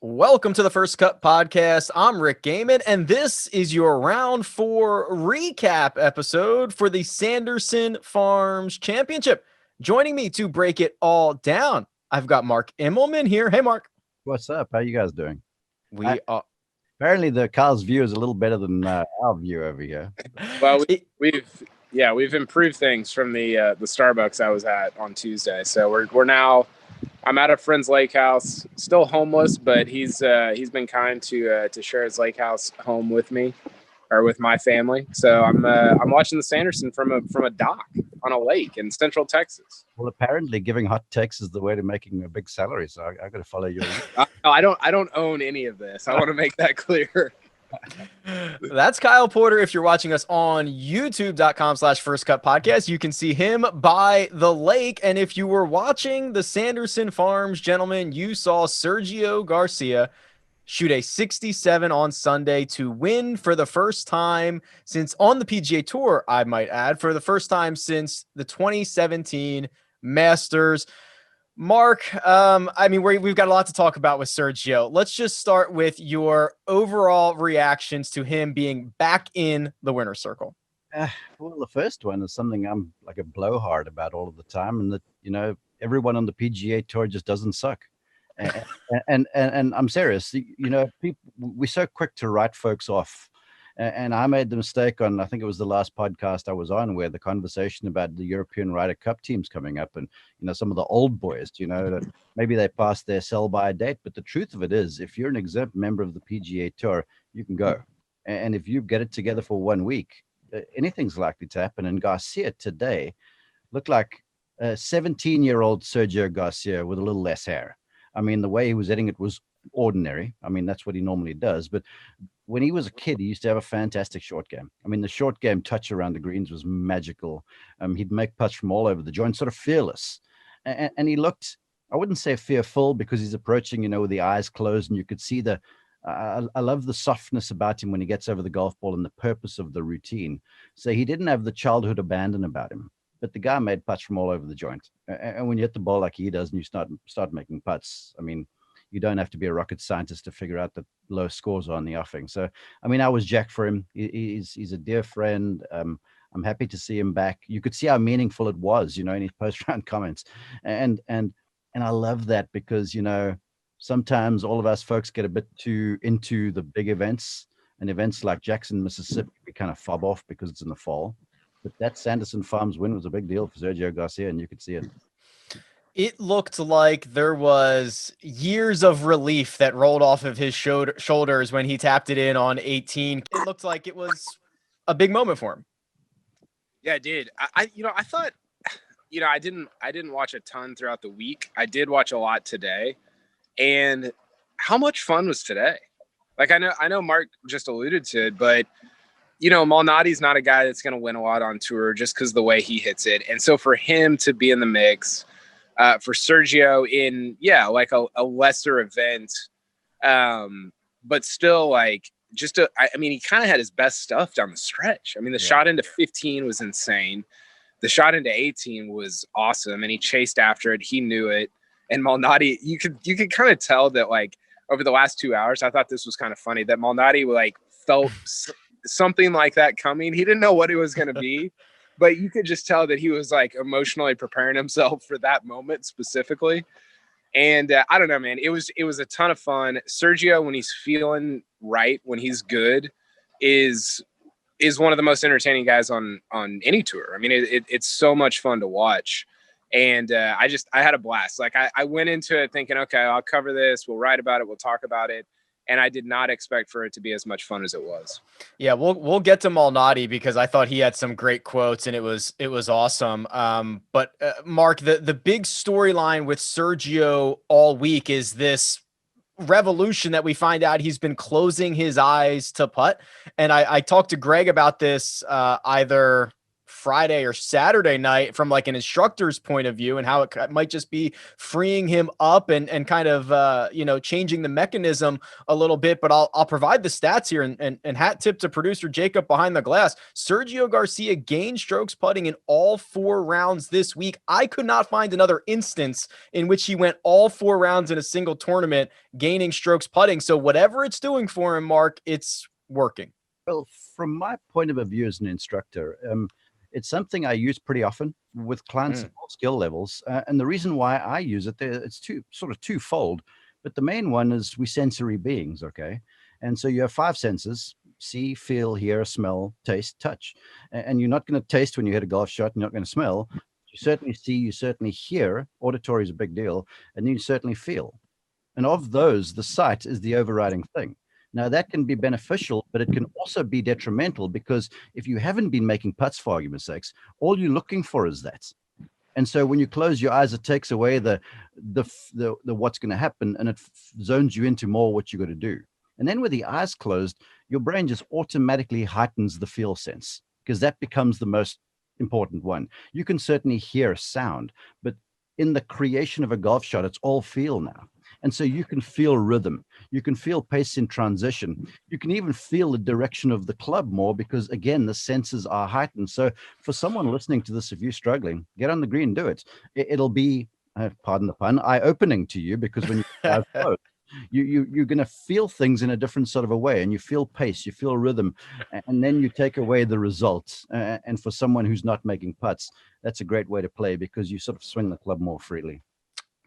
Welcome to the First Cut Podcast. I'm Rick Gaiman, and this is your round 4 recap episode for the Sanderson Farms Championship. Joining me to break it all down, I've got Mark Immelman here. Hey, Mark. What's up? How you guys doing? We are Apparently the Kyle's view is a little better than our view over here. Well, we've improved things from the Starbucks I was at on Tuesday. So we're now. I'm at a friend's lake house, still homeless, but he's been kind to share his lake house home with me, or with my family. So I'm watching the Sanderson from a dock on a lake in Central Texas. Well, apparently giving hot takes is the way to making a big salary. So I got to follow you. I don't own any of this. I want to make that clear. That's Kyle Porter. If you're watching us on youtube.com/firstcutpodcast, you can see him by the lake. And if you were watching the Sanderson Farms, gentlemen, you saw Sergio Garcia shoot a 67 on Sunday to win for the first time since on the PGA Tour, I might add, for the first time since the 2017 Masters. Mark, we've got a lot to talk about with Sergio. Let's just start with your overall reactions to him being back in the winner's circle. Well, the first one is something I'm like a blowhard about all of the time, and that everyone on the PGA Tour just doesn't suck. And I'm serious. We're so quick to write folks off. And I made the mistake on, I think it was the last podcast I was on, where the conversation about the European Ryder Cup teams coming up and, some of the old boys, that maybe they passed their sell-by date. But the truth of it is, if you're an exempt member of the PGA Tour, you can go. And if you get it together for 1 week, anything's likely to happen. And Garcia today looked like a 17-year-old Sergio Garcia with a little less hair. I mean, the way he was hitting it was ordinary. I mean, that's what he normally does. But when he was a kid, he used to have a fantastic short game. I mean, the short game touch around the greens was magical. He'd make putts from all over the joint, sort of fearless. And he looked, I wouldn't say fearful, because he's approaching, with the eyes closed, and you could see I love the softness about him when he gets over the golf ball and the purpose of the routine. So he didn't have the childhood abandon about him, but the guy made putts from all over the joint. And when you hit the ball like he does and you start making putts, I mean, you don't have to be a rocket scientist to figure out that low scores are on the offing. So, I mean, I was jacked for him. He's a dear friend. I'm happy to see him back. You could see how meaningful it was, in his post-round comments. And I love that because, sometimes all of us folks get a bit too into the big events, and events like Jackson, Mississippi, we kind of fob off because it's in the fall. But that Sanderson Farms win was a big deal for Sergio Garcia, and you could see it. It looked like there was years of relief that rolled off of his shoulders when he tapped it in on 18. It looked like it was a big moment for him. Yeah, it did. I thought, I didn't watch a ton throughout the week. I did watch a lot today. And how much fun was today? Like, I know Mark just alluded to it, but Malnati's not a guy that's going to win a lot on tour just because of the way he hits it. And so for him to be in the mix, for Sergio in, like a lesser event, but still like he kind of had his best stuff down the stretch. I mean, the shot into 15 was insane. The shot into 18 was awesome, and he chased after it. He knew it. And Malnati, you could kind of tell that, like, over the last 2 hours, I thought this was kind of funny that Malnati like felt something like that coming. He didn't know what it was going to be, but you could just tell that he was like emotionally preparing himself for that moment specifically. And I don't know, man, it was a ton of fun. Sergio, when he's feeling right, when he's good, is one of the most entertaining guys on any tour. I mean, it's so much fun to watch. And I had a blast. Like I went into it thinking, okay, I'll cover this. We'll write about it. We'll talk about it. And I did not expect for it to be as much fun as it was. Yeah, we'll get to Malnati because I thought he had some great quotes and it was awesome. But Mark, the big storyline with Sergio all week is this revolution that we find out he's been closing his eyes to putt. And I talked to Greg about this either Friday or Saturday night from like an instructor's point of view, and how it might just be freeing him up and kind of, changing the mechanism a little bit. But I'll provide the stats here, and hat tip to producer Jacob behind the glass. Sergio Garcia gained strokes putting in all 4 rounds this week. I could not find another instance in which he went all 4 rounds in a single tournament gaining strokes putting. So whatever it's doing for him, Mark, it's working. Well, from my point of view as an instructor, it's something I use pretty often with clients of all skill levels. And the reason why I use it, it's twofold. But the main one is we sensory beings, okay? And so you have 5 senses: see, feel, hear, smell, taste, touch. And you're not going to taste when you hit a golf shot. You're not going to smell. You certainly see, you certainly hear. Auditory is a big deal. And you certainly feel. And of those, the sight is the overriding thing. Now, that can be beneficial, but it can also be detrimental, because if you haven't been making putts, for argument's sakes, all you're looking for is that. And so when you close your eyes, it takes away the what's going to happen, and it zones you into more what you got to do. And then with the eyes closed, your brain just automatically heightens the feel sense, because that becomes the most important one. You can certainly hear sound, but in the creation of a golf shot, it's all feel now. And so you can feel rhythm. You can feel pace in transition. You can even feel the direction of the club more, because, again, the senses are heightened. So for someone listening to this, if you're struggling, get on the green, do it. It'll be, pardon the pun, eye-opening to you, because when you're going to feel things in a different sort of a way, and you feel pace, you feel rhythm, and then you take away the results. And for someone who's not making putts, that's a great way to play, because you sort of swing the club more freely.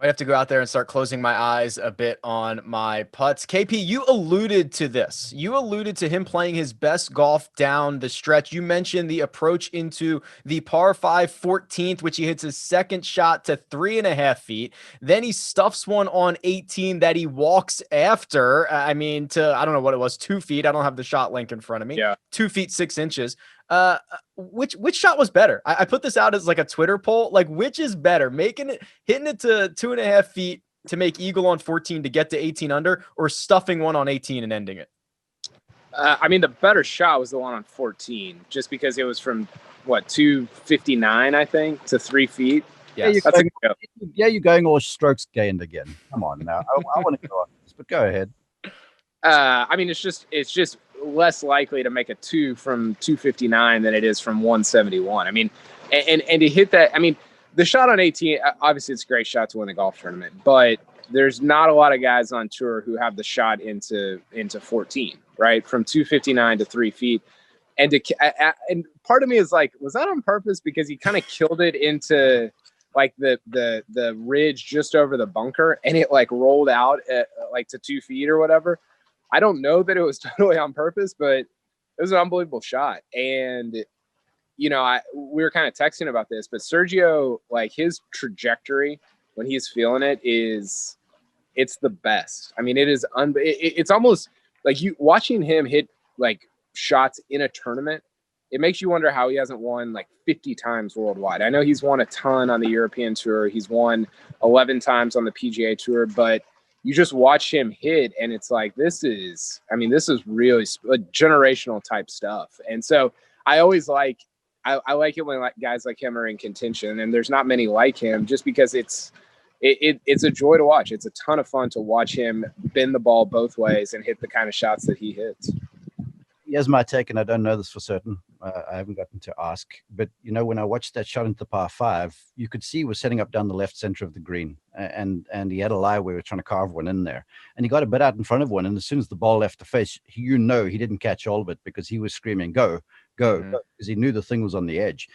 I have to go out there and start closing my eyes a bit on my putts. KP, you alluded to this. You alluded to him playing his best golf down the stretch. You mentioned the approach into the par 5 14th, which he hits his second shot to 3.5 feet. Then he stuffs one on 18 that he walks after. I don't know what it was, 2 feet. I don't have the shot link in front of me. Yeah. 2 feet, 6 inches. Which shot was better? I put this out as like a Twitter poll. Like, which is better, hitting it to 2.5 feet to make eagle on 14 to get to 18 under, or stuffing one on 18 and ending it? The better shot was the one on 14, just because it was from 259, I think, to 3 feet. Yes. You're going all strokes gained again. Come on now. I want to go on this, but go ahead. It's just less likely to make a 2 from 259 than it is from 171. And to hit that, the shot on 18, obviously it's a great shot to win the golf tournament, but there's not a lot of guys on tour who have the shot into 14, right? From 259 to 3 feet. And part of me is like, was that on purpose? Because he kind of killed it into like the ridge just over the bunker, and it like rolled out at, like, to 2 feet or whatever. I don't know that it was totally on purpose, but it was an unbelievable shot. And, we were kind of texting about this, but Sergio, like, his trajectory when he's feeling it it's the best. It's almost like you watching him hit like shots in a tournament. It makes you wonder how he hasn't won like 50 times worldwide. I know he's won a ton on the European Tour. He's won 11 times on the PGA Tour, but you just watch him hit, and it's like, this is really generational type stuff. And so I always I like it when guys like him are in contention, and there's not many like him, just because it's a joy to watch. It's a ton of fun to watch him bend the ball both ways and hit the kind of shots that he hits. Here's my take, and I don't know this for certain. I haven't gotten to ask, but when I watched that shot into the par 5, you could see he was setting up down the left center of the green, and he had a lie where he was trying to carve one in there, and he got a bit out in front of one, and as soon as the ball left the face, he didn't catch all of it, because he was screaming, go, because he knew the thing was on the edge.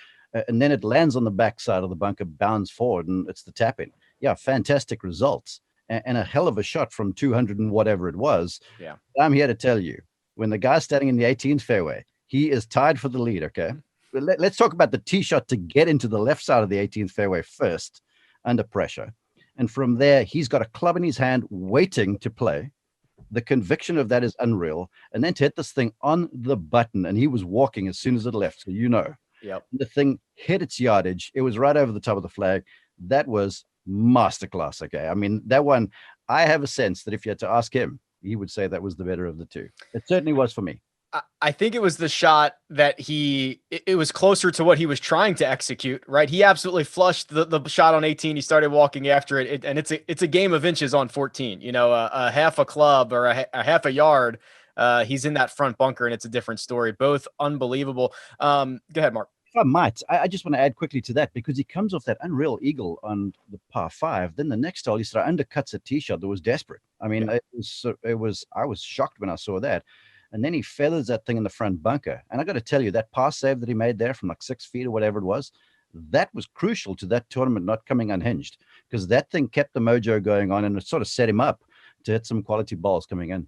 And then it lands on the backside of the bunker, bounds forward, and it's the tap in. Yeah, fantastic results, and a hell of a shot from 200 and whatever it was. Yeah, I'm here to tell you, when the guy's standing in the 18th fairway, he is tied for the lead, okay? But let's talk about the tee shot to get into the left side of the 18th fairway first, under pressure. And from there, he's got a club in his hand waiting to play. The conviction of that is unreal. And then to hit this thing on the button, and he was walking as soon as it left, so Yep. The thing hit its yardage. It was right over the top of the flag. That was masterclass, okay? That one, I have a sense that if you had to ask him, he would say that was the better of the two. It certainly was for me. I think it was the shot that it was closer to what he was trying to execute, right? He absolutely flushed the shot on 18. He started walking after it, and it's a game of inches on 14. You know, a half a club or a half a yard. He's in that front bunker, and it's a different story. Both unbelievable. Go ahead, Mark. If I might, I just want to add quickly to that, because he comes off that unreal eagle on the par 5. Then the next hole, he sort of undercuts a tee shot that was desperate. I mean, I was shocked when I saw that. And then he feathers that thing in the front bunker. And I got to tell you, that par save that he made there from like 6 feet or whatever it was, that was crucial to that tournament not coming unhinged, because that thing kept the mojo going on, and it sort of set him up to hit some quality balls coming in.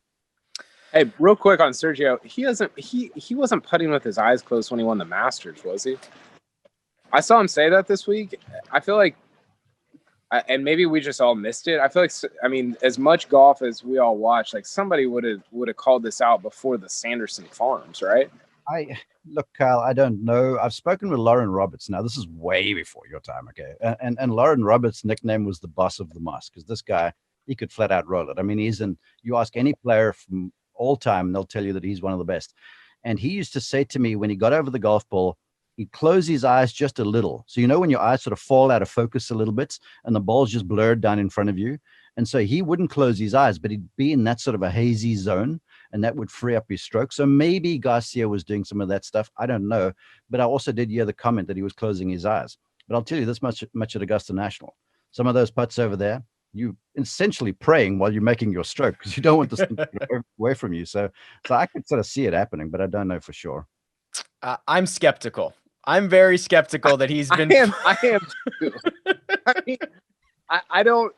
Hey, real quick on Sergio, he wasn't putting with his eyes closed when he won the Masters, was he? I saw him say that this week. I feel like, and maybe we just all missed it. I feel like, I mean, as much golf as we all watch, like somebody would have called this out before the Sanderson Farms, right? Look, Kyle, I don't know. I've spoken with Lauren Roberts. Now, this is way before your time, okay? And Lauren Roberts' nickname was the boss of the Moss, because this guy, he could flat out roll it. I mean, you ask any player from all time, they'll tell you that he's one of the best. And he used to say to me, when he got over the golf ball, he'd close his eyes just a little. So, you know, when your eyes sort of fall out of focus a little bit and the ball's just blurred down in front of you. And so he wouldn't close his eyes, but he'd be in that sort of a hazy zone, and that would free up his stroke. So maybe Garcia was doing some of that stuff. I don't know. But I also did hear the comment that he was closing his eyes. But I'll tell you this much at Augusta National. Some of those putts over there, you essentially praying while you're making your stroke, because you don't want this thing to go away from you. So I could sort of see it happening, but I don't know for sure. I'm skeptical. I'm very skeptical that he's been. I am too. I mean, I don't.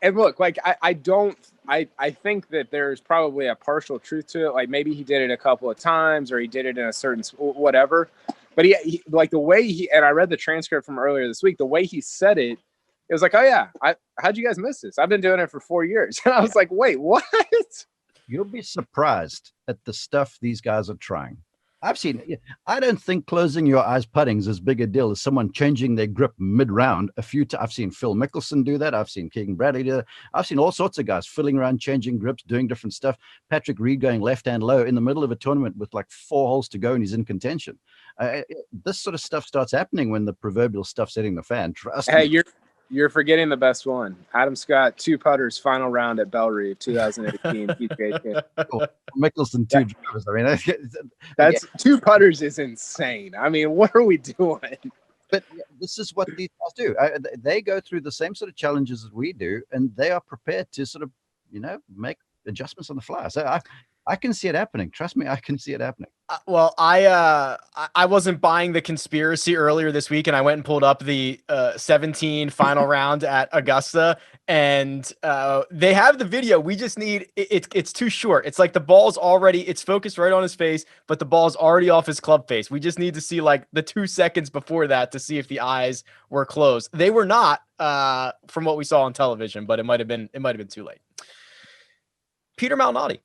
And look, like I don't. I think that there's probably a partial truth to it. Like maybe he did it a couple of times, or he did it in a certain whatever. But he like the way he, and I read the transcript from earlier this week. The way he said it, it was like, oh yeah, how'd you guys miss this? I've been doing it for 4 years. And I was like, wait, what? You'll be surprised at the stuff these guys are trying. I've seen it. I don't think closing your eyes putting is as big a deal as someone changing their grip mid-round a few times. I've seen Phil Mickelson do that. I've seen Keegan Bradley do that. I've seen all sorts of guys fiddling around, changing grips, doing different stuff. Patrick Reed going left-hand low in the middle of a tournament with like 4 holes to go and he's in contention. This sort of stuff starts happening when the proverbial stuff's hitting the fan. Trust me. You're forgetting the best one. Adam Scott, 2 putters, final round at Bellerive, 2018 PGA Tour. Mickelson, 2 drivers. I mean, that's 2 putters is insane. I mean, what are we doing? But this is what these guys do. They go through the same sort of challenges as we do, and they are prepared to sort of, make adjustments on the fly. So I can see it happening. Trust me, I can see it happening. Well, I wasn't buying the conspiracy earlier this week, and I went and pulled up the 17 final round at Augusta, and they have the video. We just need it's too short. It's like the ball's already, it's focused right on his face, but the ball's already off his club face. We just need to see like the 2 seconds before that to see if the eyes were closed. They were not, from what we saw on television, but it might have been too late. Peter Malnati.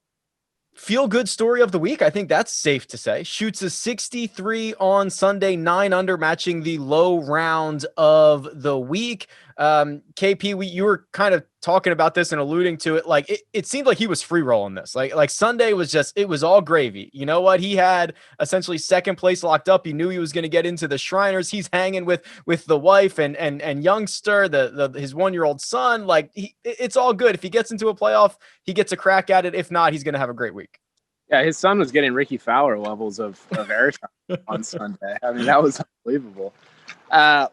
Feel good story of the week. I think that's safe to say. Shoots a 63 on Sunday, 9 under, matching the low round of the week. KP, you were kind of talking about this and alluding to it. Like it seemed like he was free rolling this. Like Sunday was just, it was all gravy. You know what? He had essentially second place locked up. He knew he was going to get into the Shriners. He's hanging with the wife and youngster, his 1-year-old son. Like it's all good. If he gets into a playoff, he gets a crack at it. If not, he's going to have a great week. Yeah, his son was getting Ricky Fowler levels of airtime on Sunday. I mean, that was unbelievable.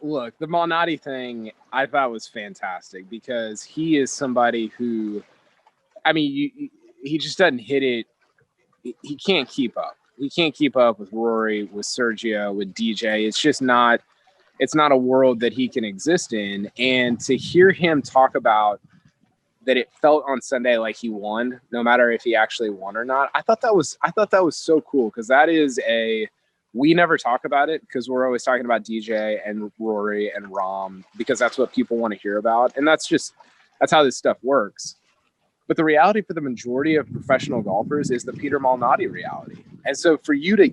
Look, the Malnati thing I thought was fantastic, because he is somebody who, I mean, he just doesn't hit it. He can't keep up. He can't keep up with Rory, with Sergio, with DJ. It's just not, it's not a world that he can exist in. And to hear him talk about that it felt on Sunday like he won, no matter if he actually won or not. I thought that was so cool, because that is we never talk about it, because we're always talking about DJ and Rory and Rahm, because that's what people want to hear about. And that's how this stuff works. But the reality for the majority of professional golfers is the Peter Malnati reality. And so for you to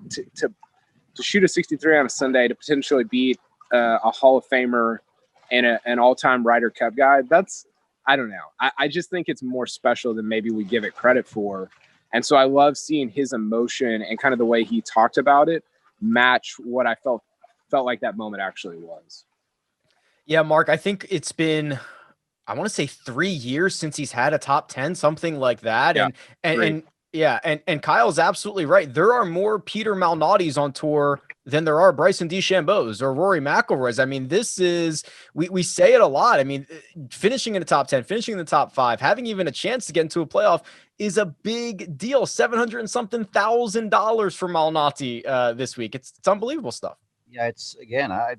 shoot a 63 on a Sunday, to potentially beat a Hall of Famer and an all-time Ryder Cup guy, I don't know. I just think it's more special than maybe we give it credit for. And so I love seeing his emotion and kind of the way he talked about it match what I felt like that moment actually was. Yeah, Mark, I think it's been, I want to say 3 years since he's had a top 10, something like that. Yeah, And yeah, and Kyle's absolutely right. There are more Peter Malnatis on tour than there are Bryson DeChambeau's or Rory McIlroy's. I mean, this is, we say it a lot. I mean, finishing in the top 10, finishing in the top 5, having even a chance to get into a playoff is a big deal. 700 and something $1,000 for Malnati this week. It's unbelievable stuff. Yeah, it's again, I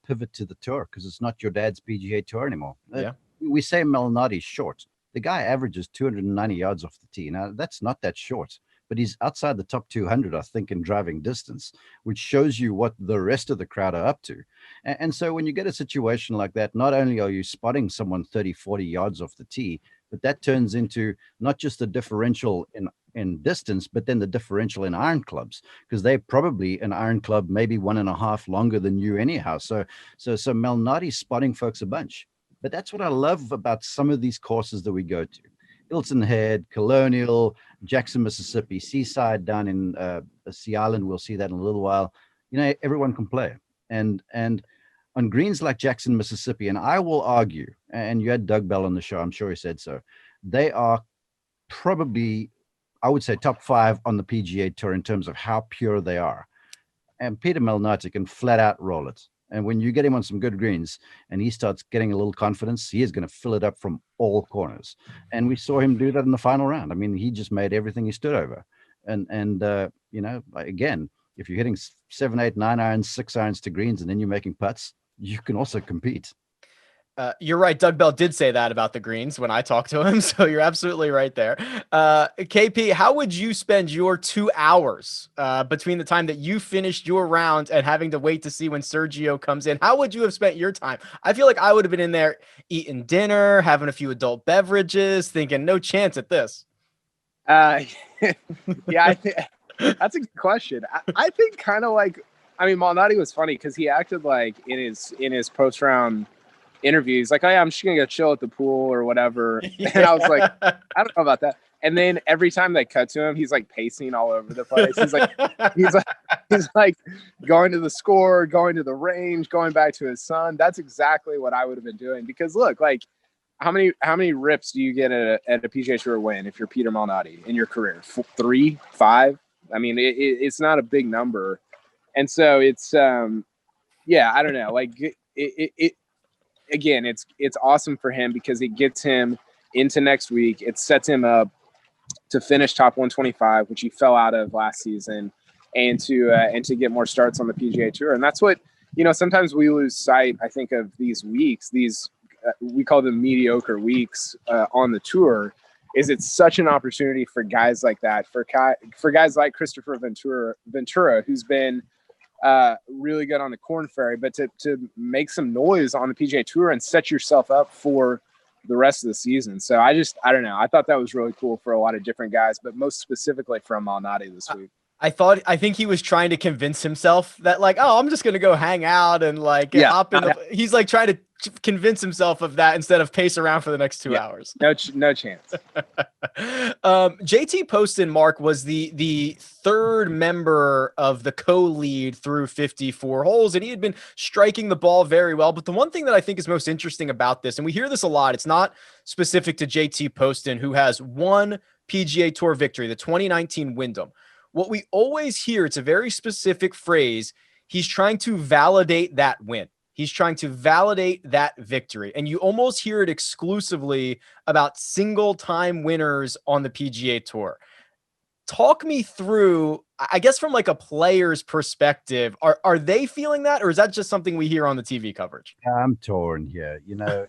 pivot to the tour because it's not your dad's PGA Tour anymore. Yeah. We say Malnati's short. The guy averages 290 yards off the tee. Now, that's not that short, but he's outside the top 200, I think, in driving distance, which shows you what the rest of the crowd are up to. And so when you get a situation like that, not only are you spotting someone 30, 40 yards off the tee, but that turns into not just the differential in distance, but then the differential in iron clubs, because they're probably an iron club maybe 1.5 longer than you anyhow. So Malnati's spotting folks a bunch. But that's what I love about some of these courses that we go to. Hilton Head, Colonial, Jackson, Mississippi, Seaside down in Sea Island. We'll see that in a little while. You know, everyone can play. And on greens like Jackson, Mississippi, and I will argue, and you had Doug Bell on the show, I'm sure he said so, they are probably, I would say, top 5 on the PGA Tour in terms of how pure they are. And Peter Malnati can flat out roll it. And when you get him on some good greens and he starts getting a little confidence, he is going to fill it up from all corners. And we saw him do that in the final round. I mean, he just made everything he stood over. And you know, again, if you're hitting 7, 8, 9 irons, 6 irons to greens, and then you're making putts, you can also compete. You're right. Doug Bell did say that about the greens when I talked to him. So you're absolutely right there. KP, how would you spend your 2 hours between the time that you finished your round and having to wait to see when Sergio comes in? How would you have spent your time? I feel like I would have been in there eating dinner, having a few adult beverages, thinking no chance at this. Yeah, I think that's a good question. I think kind of like, I mean, Malnati was funny because he acted like in his post round interview, he's like, oh yeah, I'm just gonna go chill at the pool or whatever. Yeah. And I was like, I don't know about that. And then every time they cut to him, he's like pacing all over the place. He's like going to the score, going to the range, going back to his son. That's exactly what I would have been doing. Because look, like how many rips do you get at a PGA Tour win if you're Peter Malnati in your career? 3, 5? I mean, it's not a big number. And so it's yeah, I don't know. Like again, it's awesome for him because it gets him into next week. It sets him up to finish top 125, which he fell out of last season, and to get more starts on the PGA Tour. And that's what, you know, sometimes we lose sight, I think, of these weeks, these we call them mediocre weeks on the tour. Is it's such an opportunity for guys like that, for guys like Christopher Ventura, who's been really good on the Corn Ferry, but to make some noise on the PGA Tour and set yourself up for the rest of the season. So I don't know. I thought that was really cool for a lot of different guys, but most specifically from Malnati this week. I think he was trying to convince himself that like, oh, I'm just going to go hang out and like hop in. He's like trying to convince himself of that instead of pace around for the next 2 hours. No chance. JT Poston, Mark, was the third member of the co-lead through 54 holes, and he had been striking the ball very well. But the one thing that I think is most interesting about this, and we hear this a lot, it's not specific to JT Poston, who has one PGA Tour victory, the 2019 Wyndham. What we always hear, it's a very specific phrase. He's trying to validate that win. He's trying to validate that victory. And you almost hear it exclusively about single-time winners on the PGA Tour. Talk me through, I guess from like a player's perspective, are they feeling that, or is that just something we hear on the TV coverage? I'm torn here. You know,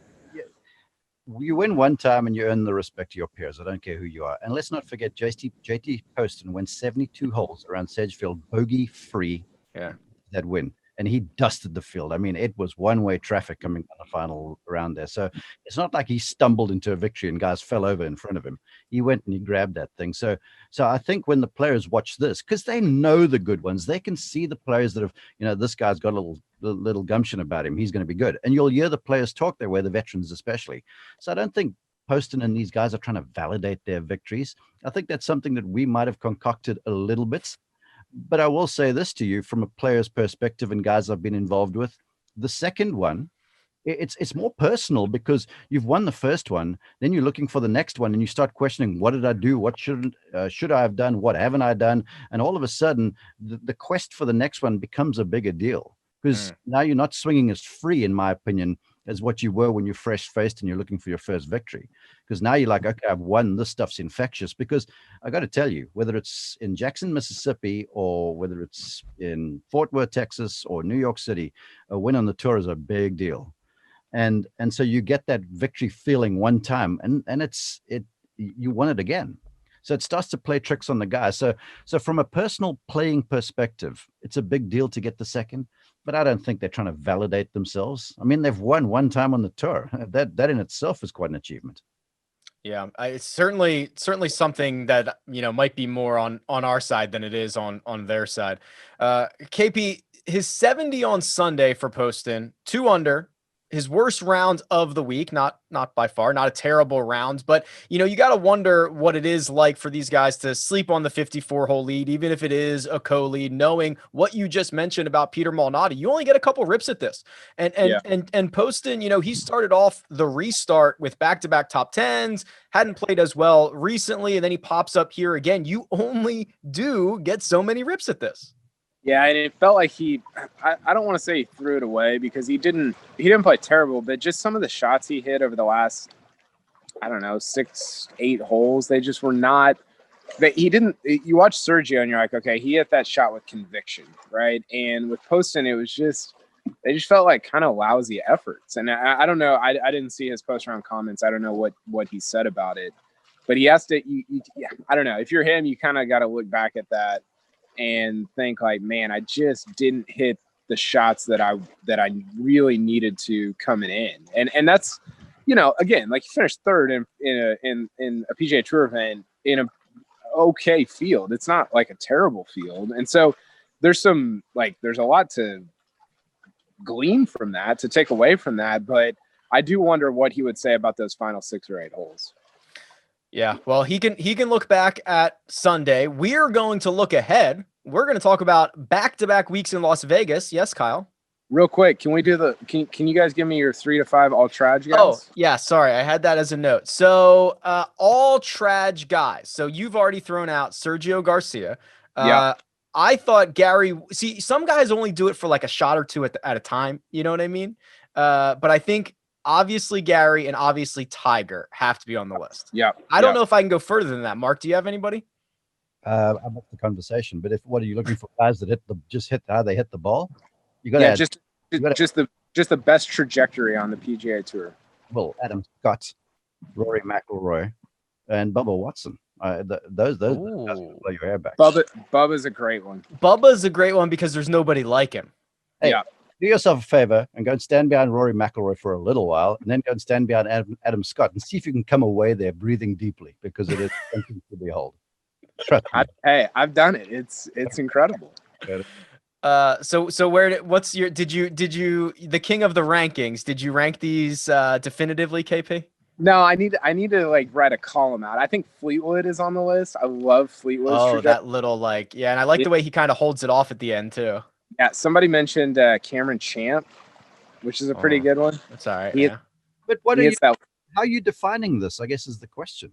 you win one time and you earn the respect of your peers. I don't care who you are. And let's not forget, JT Poston went 72 holes around Sedgefield, bogey-free. Yeah, that win. And he dusted the field. I mean, it was one-way traffic coming on the final round there. So it's not like he stumbled into a victory and guys fell over in front of him. He went and he grabbed that thing. So I think when the players watch this, because they know the good ones, they can see the players that have, you know, this guy's got a little gumption about him. He's going to be good. And you'll hear the players talk their way, the veterans especially. So I don't think Poston and these guys are trying to validate their victories. I think that's something that we might have concocted a little bit. But I will say this to you from a player's perspective and guys I've been involved with. The second one, it's more personal because you've won the first one, then you're looking for the next one, and you start questioning, what did I do? What should I have done? What haven't I done? And all of a sudden, the quest for the next one becomes a bigger deal because now you're not swinging as free, in my opinion, as what you were when you're fresh faced and you're looking for your first victory. Because now you're like, okay, I've won. This stuff's infectious. Because I got to tell you, whether it's in Jackson, Mississippi, or whether it's in Fort Worth, Texas, or New York City, a win on the tour is a big deal. And so you get that victory feeling one time, and you want it again. So it starts to play tricks on the guy. So from a personal playing perspective, it's a big deal to get the second, but I don't think they're trying to validate themselves. I mean, they've won one time on the tour. That in itself is quite an achievement. Yeah, it's certainly something that might be more on our side than it is on their side. KP, his 70 on Sunday for Poston, 2 under. His worst round of the week, not by far, not a terrible round, but you got to wonder what it is like for these guys to sleep on the 54-hole lead, even if it is a co-lead, knowing what you just mentioned about Peter Malnati. You only get a couple rips at this, and Poston, he started off the restart with back-to-back top 10s, hadn't played as well recently, and then he pops up here again. You only do get so many rips at this. Yeah, and it felt like I don't want to say he threw it away because he didn't play terrible, but just some of the shots he hit over the last, 6-8 holes, they just were not you watch Sergio and you're like, okay, he hit that shot with conviction, right? And with Poston, it was they just felt like kind of lousy efforts. And I don't know, I didn't see his post-round comments. I don't know what he said about it, but he has to, I don't know. If you're him, you kind of got to look back at that and think like, man, I just didn't hit the shots that I really needed to coming in. And that's, again, like you finished third in a PGA Tour event in a okay field. It's not like a terrible field. And so there's a lot to glean from that, to take away from that. But I do wonder what he would say about those final 6 or 8 holes. Yeah, well, he can look back at Sunday. We're going to look ahead. We're going to talk about back-to-back weeks in Las Vegas. Yes, Kyle. Real quick, can we do can you guys give me your 3 to 5 all trad guys? Oh, yeah, sorry. I had that as a note. So, all trad guys. So you've already thrown out Sergio Garcia. Yeah. I thought Gary, see, some guys only do it for like a shot or two at a time. You know what I mean? But I think obviously Gary and obviously Tiger have to be on the list. Yeah. I don't know if I can go further than that. Mark, do you have anybody? I'm up the conversation, but what are you looking for? Guys that hit how they hit the ball? You got to just the best trajectory on the PGA Tour. Well, Adam Scott, Rory McIlroy, and Bubba Watson. Those blow your hair back. Bubba's a great one. Bubba's a great one because there's nobody like him. Hey, do yourself a favor and go and stand behind Rory McIlroy for a little while, and then go and stand behind Adam Scott and see if you can come away there breathing deeply, because it is something to behold. Trust me. I've done it. It's incredible. So did you the king of the rankings, did you rank these definitively, KP? No, I need to like write a column out. I think Fleetwood is on the list. I love Fleetwood. Oh, that little and I like the way he kind of holds it off at the end too. Yeah, somebody mentioned Cameron Champ, which is a pretty good one. That's all right. But how are you defining this, I guess, is the question.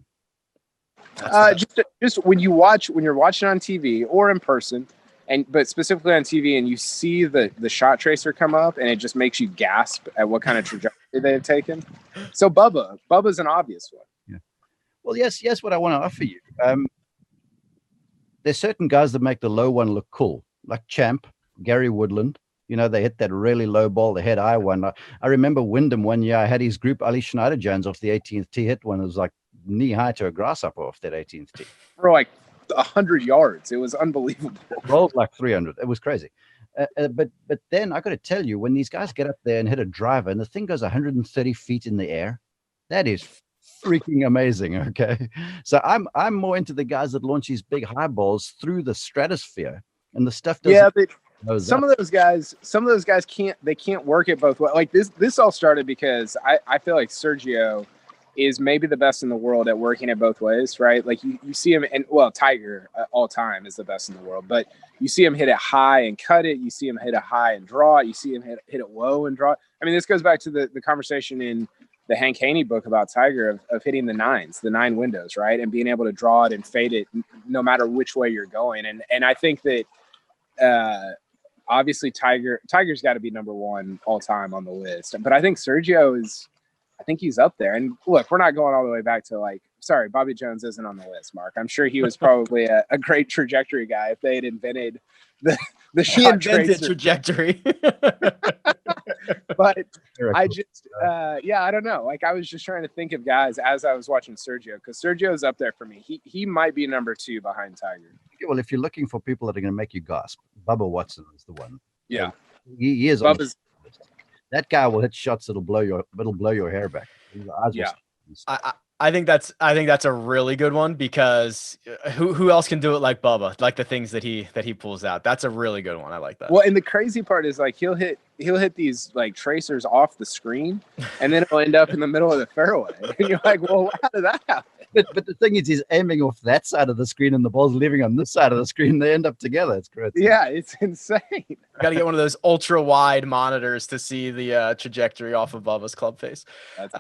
Just when you're watching on TV or in person, but specifically on TV, and you see the shot tracer come up, and it just makes you gasp at what kind of trajectory they've taken. So Bubba's an obvious one. Yeah. Well, yes. What I want to offer you, there's certain guys that make the low one look cool, like Champ, Gary Woodland. They hit that really low ball, the head eye one. I remember Wyndham one year. I had his group, Ali Schneider-Jones, off the 18th tee, hit one. It was like knee high to a grasshopper off that 18th tee. For like 100 yards. It was unbelievable. Rolled like 300. It was crazy. But then I got to tell you, when these guys get up there and hit a driver and the thing goes 130 feet in the air, that is freaking amazing. Okay. So I'm more into the guys that launch these big high balls through the stratosphere, and the stuff doesn't. Yeah, but some of those guys can't work it both ways. Like this all started because I feel like Sergio is maybe the best in the world at working it both ways, right? Like you see him, and well, Tiger all time is the best in the world, but you see him hit it high and cut it. You see him hit it high and draw it. You see him hit it low and draw it. I mean, this goes back to the conversation in the Hank Haney book about Tiger of hitting the 9 windows, right? And being able to draw it and fade it no matter which way you're going. And I think that obviously Tiger's got to be number one all time on the list. But I think Sergio I think he's up there. And look, we're not going all the way back to sorry, Bobby Jones isn't on the list, Mark. I'm sure he was probably a great trajectory guy if they had invented the He shot invented tracer. Trajectory. But I just, I don't know. Like I was just trying to think of guys as I was watching Sergio, because Sergio's up there for me. He might be number 2 behind Tiger. Well, if you're looking for people that are going to make you gasp, Bubba Watson is the one. Yeah, he is. Bubba's. That guy will hit shots that'll blow your hair back. His eyes will I think that's a really good one, because who else can do it like Bubba? Like the things that he pulls out. That's a really good one. I like that. Well, and the crazy part is like he'll hit these like tracers off the screen, and then it'll end up in the middle of the fairway, and you're like, well, how did that happen? But the thing is, he's aiming off that side of the screen, and the ball's leaving on this side of the screen. They end up together. It's great. Yeah, it's insane. Got to get one of those ultra wide monitors to see the trajectory off of Bubba's club face. That's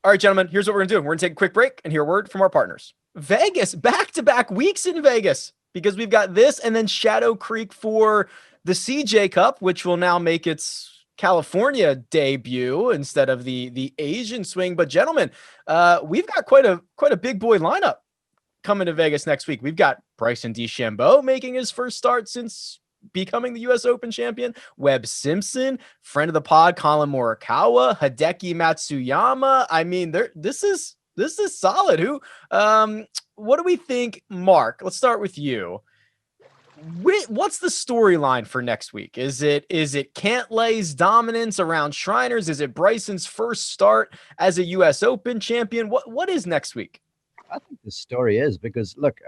All right, gentlemen, here's what we're going to do. We're going to take a quick break and hear a word from our partners. Vegas, back-to-back weeks in Vegas, because we've got this and then Shadow Creek for the CJ Cup, which will now make its California debut instead of the Asian swing. But gentlemen, we've got quite a big boy lineup coming to Vegas next week. We've got Bryson DeChambeau making his first start since becoming the U.S. Open champion, Webb Simpson, friend of the pod, Colin Morikawa, Hideki Matsuyama. I mean, this is solid. What do we think, Mark? Let's start with you. What's the storyline for next week? Is it Cantlay's dominance around Shriners? Is it Bryson's first start as a U.S. Open champion? What is next week? I think the story is because look,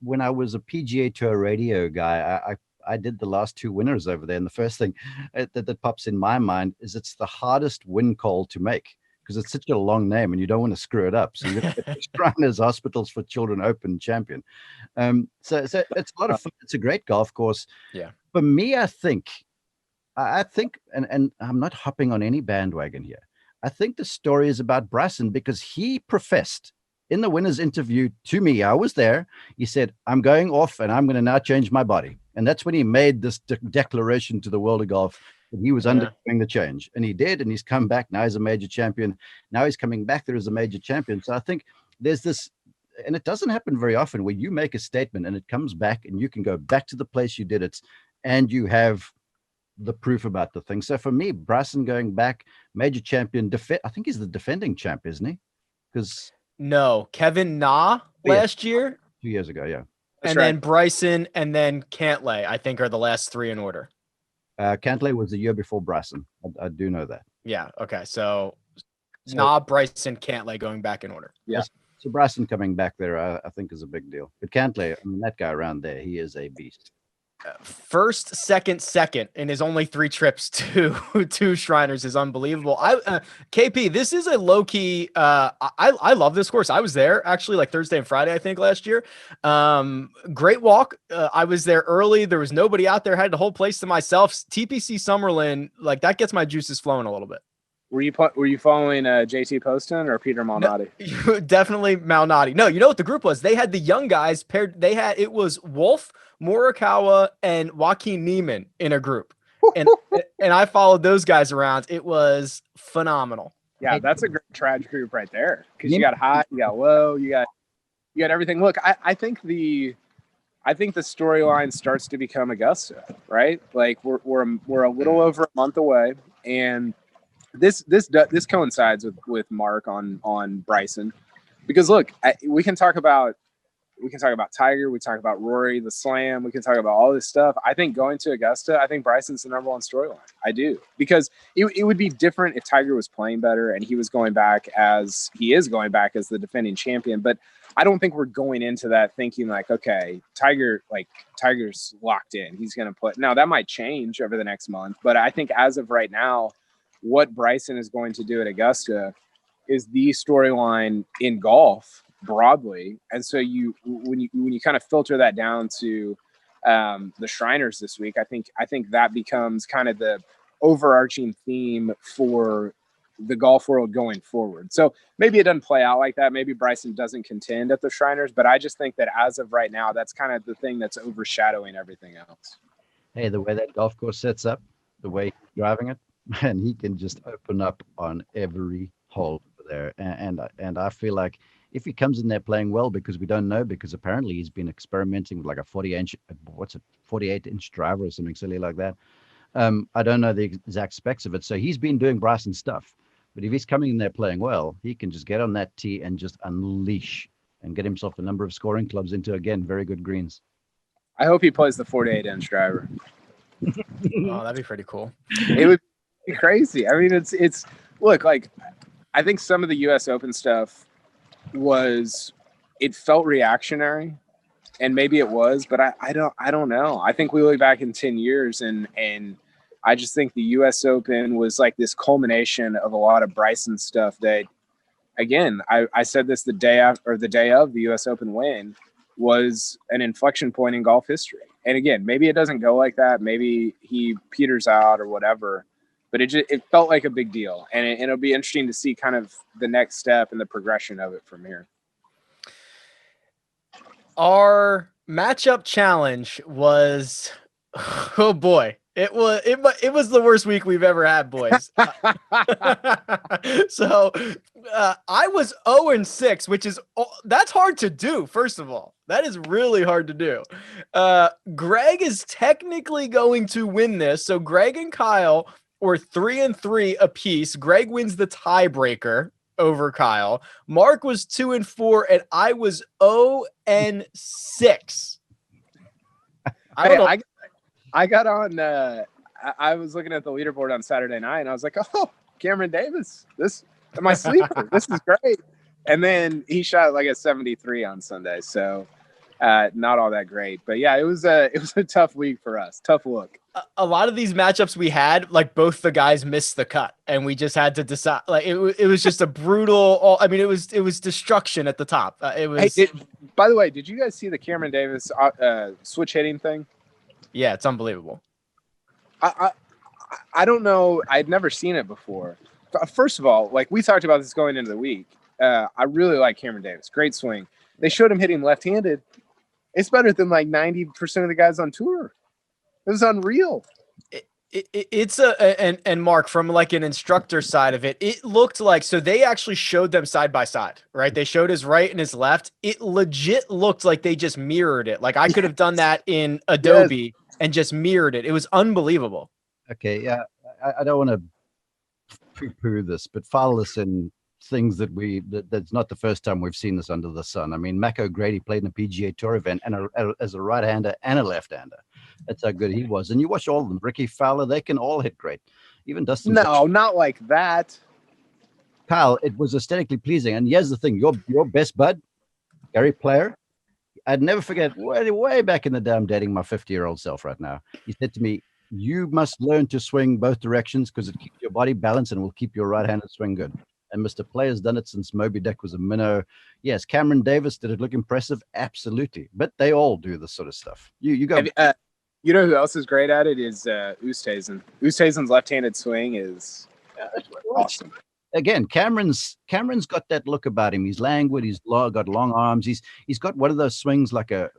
when I was a PGA Tour radio guy, I did the last 2 winners over there, and the first thing that pops in my mind is it's the hardest win call to make because it's such a long name and you don't want to screw it up. So you're going to Shriners Hospitals for Children Open champion. So it's a lot of fun. It's a great golf course. Yeah. For me, I think, and I'm not hopping on any bandwagon here. I think the story is about Bryson because he professed in the winner's interview to me, I was there. He said, I'm going off and I'm going to now change my body. And that's when he made this declaration to the world of golf that he was undergoing the change. And he did. And he's come back. Now he's a major champion. Now he's coming back there as a major champion. So I think there's this, and it doesn't happen very often where you make a statement and it comes back and you can go back to the place you did it and you have the proof about the thing. So for me, Bryson going back, major champion, I think he's the defending champ, isn't he? Because no, Kevin Na last year. 2 years ago, yeah. That's then Bryson and then Cantlay, I think, are the last 3 in order. Cantlay was the year before Bryson. I do know that. Yeah. Okay. So Na, Bryson, Cantlay going back in order. Yeah. So Bryson coming back there, I think, is a big deal. But Cantlay, I mean, that guy around there, he is a beast. First, second in his only 3 trips to Shriners is unbelievable. KP, this is a low key. I love this course. I was there actually like Thursday and Friday, I think, last year. Great walk. I was there early. There was nobody out there. I had the whole place to myself. TPC Summerlin, like that gets my juices flowing a little bit. Were you following JT Poston or Peter Malnati? No, definitely Malnati. No, you know what the group was? They had the young guys paired. It was Wolf, Morikawa, and Joaquin Neiman in a group. And I followed those guys around. It was phenomenal. Yeah, that's a great tragic group right there. Because you got high, you got low, you got everything. Look, I think the storyline starts to become Augusta, right? Like we're a little over a month away, and this coincides with Mark on Bryson, because look, we can talk about Tiger, we talk about Rory, the Slam, we can talk about all this stuff. I think going to Augusta, I think Bryson's the number one storyline. I do, because it would be different if Tiger was playing better and he is going back as the defending champion. But I don't think we're going into that thinking like, okay, Tiger's locked in. He's going to play. Now that might change over the next month, but I think as of right now, what Bryson is going to do at Augusta, is the storyline in golf broadly. And so when you kind of filter that down to the Shriners this week, I think that becomes kind of the overarching theme for the golf world going forward. So maybe it doesn't play out like that. Maybe Bryson doesn't contend at the Shriners, but I just think that as of right now, that's kind of the thing that's overshadowing everything else. Hey, the way that golf course sets up, the way he's driving it, man, he can just open up on every hole there. And I feel like if he comes in there playing well, because we don't know, because apparently he's been experimenting with like a 48-inch driver or something silly like that. I don't know the exact specs of it. So he's been doing Bryson stuff. But if he's coming in there playing well, he can just get on that tee and just unleash and get himself a number of scoring clubs into, again, very good greens. I hope he plays the 48-inch driver. Oh, that'd be pretty cool. It would be crazy. I mean, it's look, like, I think some of the U.S. Open stuff it felt reactionary, and maybe it was, but I don't know. I think we look back in 10 years and I just think the U.S. Open was like this culmination of a lot of Bryson stuff that, again, I said this the day of the U.S. Open win, was an inflection point in golf history. And again, maybe it doesn't go like that. Maybe he peters out or whatever, but it felt like a big deal. And it'll be interesting to see kind of the next step and the progression of it from here. Our matchup challenge was, oh boy, it was the worst week we've ever had, boys. So I was 0-6, which is, that's hard to do. First of all, that is really hard to do. Greg is technically going to win this. So Greg and Kyle were 3-3 apiece. Greg wins the tiebreaker over Kyle. Mark was 2-4, and I was 0-6. I got on. I was looking at the leaderboard on Saturday night, and I was like, "Oh, Cameron Davis, this my sleeper. This is great." And then he shot like a 73 on Sunday, so not all that great. But yeah, it was a tough week for us. Tough look. A lot of these matchups we had, like both the guys missed the cut, and we just had to decide. Like it was just a brutal. I mean, it was destruction at the top. It was. Hey, by the way, did you guys see the Cameron Davis switch hitting thing? Yeah, it's unbelievable. I don't know. I'd never seen it before. First of all, like we talked about this going into the week, I really like Cameron Davis. Great swing. They showed him hitting left-handed. It's better than like 90% of the guys on tour. It was unreal. It's and Mark, from like an instructor side of it, it looked like, so they actually showed them side by side, right? They showed his right and his left. It legit looked like they just mirrored it. Like I could have done that in Adobe and just mirrored it. It was unbelievable. Okay, yeah, I don't want to poo-poo this, but file this in things that's not the first time we've seen this under the sun. I mean, Mac O'Grady played in a PGA Tour event as a right-hander and a left-hander. That's how good he was. And you watch all of them. Ricky Fowler, they can all hit great. Even Dustin. No, not like that. Kyle, it was aesthetically pleasing. And here's the thing: your best bud, Gary Player, I'd never forget. Way back in the day, I'm dating my 50-year-old self right now. He said to me, "You must learn to swing both directions because it keeps your body balanced and will keep your right-handed swing good." And Mr. Player's done it since Moby Dick was a minnow. Yes, Cameron Davis, did it look impressive? Absolutely. But they all do this sort of stuff. You go. You know who else is great at it is Oosthuizen. Oosthuizen's left-handed swing is awesome. Again, Cameron's got that look about him. He's languid. He's got long arms. He's got one of those swings like a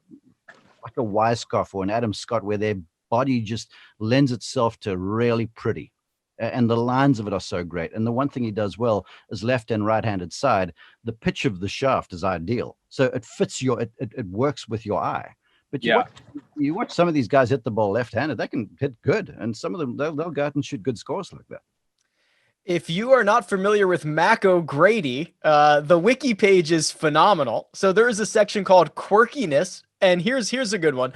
Weiskopf or an Adam Scott, where their body just lends itself to really pretty. And the lines of it are so great. And the one thing he does well is left and right-handed side. The pitch of the shaft is ideal. So it fits it works with your eye. But you watch some of these guys hit the ball left-handed, they can hit good. And some of them, they'll go out and shoot good scores like that. If you are not familiar with Mac O'Grady, the wiki page is phenomenal. So there is a section called quirkiness. And here's a good one.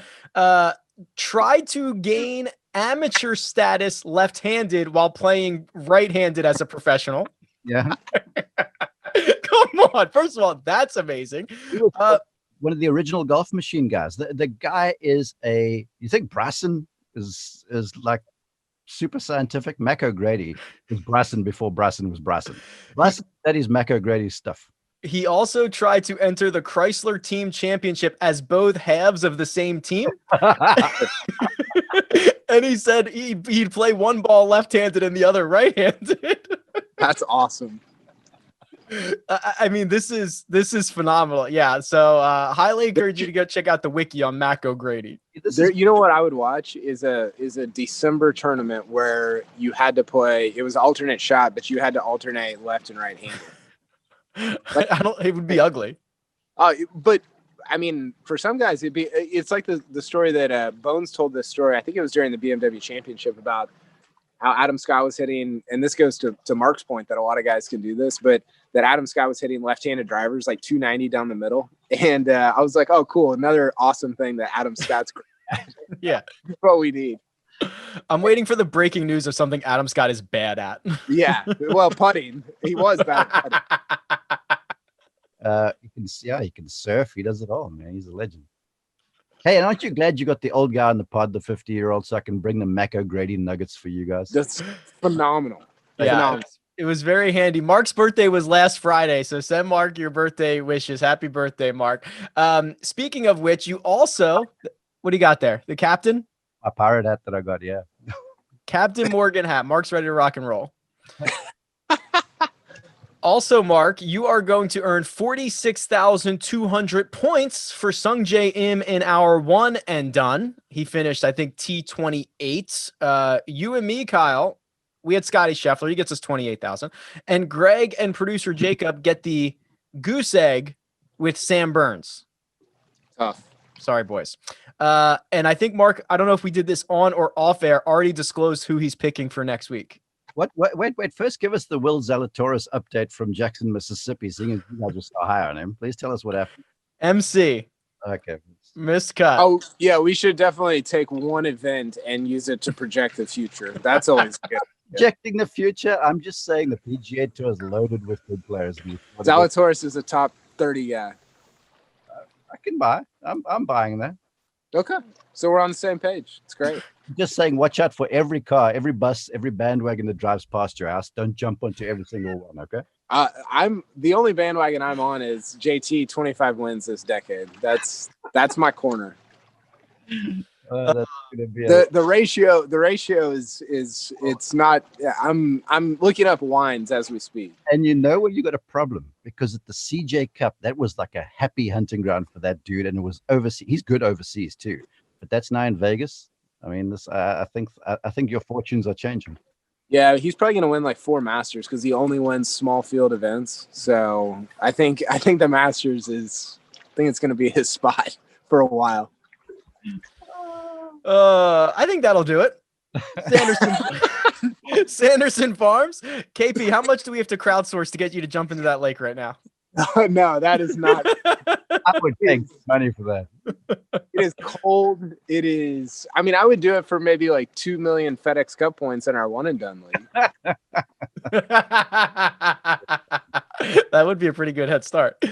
Try to gain amateur status left-handed while playing right-handed as a professional. Yeah. Come on. First of all, that's amazing. One of the original Golf Machine guys. The guy is you think Bryson is like super scientific. Mac O'Grady was Bryson before Bryson was Bryson. Bryson, that is Mac O'Grady's stuff. He also tried to enter the Chrysler Team Championship as both halves of the same team. And he said he'd play one ball left-handed and the other right-handed. That's awesome. I mean, this is phenomenal. Yeah. So highly encourage you to go check out the wiki on Mac O'Grady. You know what I would watch is a December tournament where you had to play. It was alternate shot, but you had to alternate left and right handed. Like, it would be ugly. But I mean, for some guys, it's like the story that Bones told this story. I think it was during the BMW Championship about how Adam Scott was hitting, and this goes to Mark's point that a lot of guys can do this, but that Adam Scott was hitting left-handed drivers like 290 down the middle. And I was like, oh, cool. Another awesome thing that Adam Scott's great at. Yeah. That's what we need. I'm waiting for the breaking news of something Adam Scott is bad at. Yeah. Well, putting. He was bad at putting. He can surf. He does it all, man. He's a legend. Hey, and aren't you glad you got the old guy on the pod, the 50-year-old, so I can bring the Mac O'Grady nuggets for you guys? That's phenomenal. Yeah, phenomenal. It was very handy. Mark's birthday was last Friday, so send Mark your birthday wishes. Happy birthday, Mark. Speaking of which, you also, what do you got there? The captain? A pirate hat that I got, yeah. Captain Morgan hat. Mark's ready to rock and roll. Also, Mark, you are going to earn 46,200 points for Sung Jae Im in our one and done. He finished, I think, T28. You and me, Kyle, we had Scotty Scheffler. He gets us 28,000. And Greg and producer Jacob get the goose egg with Sam Burns. Tough. Sorry, boys. And I think, Mark, I don't know if we did this on or off air, already disclosed who he's picking for next week. What? Wait. First, give us the Will Zalatoris update from Jackson, Mississippi. Seeing as you guys are so high on him, please tell us what happened. MC. Okay. Miscut. Oh, yeah. We should definitely take one event and use it to project the future. That's always good. Projecting the future. I'm just saying the PGA Tour is loaded with good players. Zalatoris is a top 30 guy. I can buy. I'm buying that. Okay. So we're on the same page. It's great. Just saying, watch out for every car, every bus, every bandwagon that drives past your house. Don't jump onto every single one, okay? I'm the only bandwagon I'm on is JT 25 wins this decade. That's my corner. That's gonna be the ratio is it's not. I'm looking up wines as we speak. And you know where you got a problem, because at the CJ Cup, that was like a happy hunting ground for that dude, and it was overseas. He's good overseas too, but that's now in Vegas. I mean, this. I think your fortunes are changing. Yeah, he's probably going to win like 4 Masters because he only wins small field events. So I think the Masters is. I think it's going to be his spot for a while. I think that'll do it. Sanderson Farms. KP, how much do we have to crowdsource to get you to jump into that lake right now? No, that is not. I would take money for that. It is cold. It is. I mean, I would do it for maybe like 2 million FedEx Cup points in our one and done league. That would be a pretty good head start.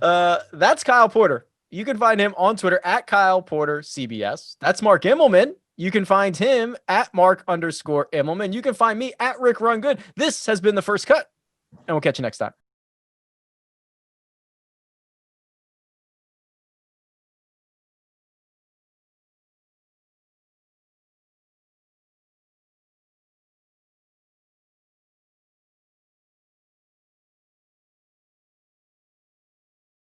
That's Kyle Porter. You can find him on Twitter at Kyle Porter CBS. That's Mark Immelman. You can find him at Mark_Immelman. You can find me at Rick Run Good. This has been The First Cut, and we'll catch you next time.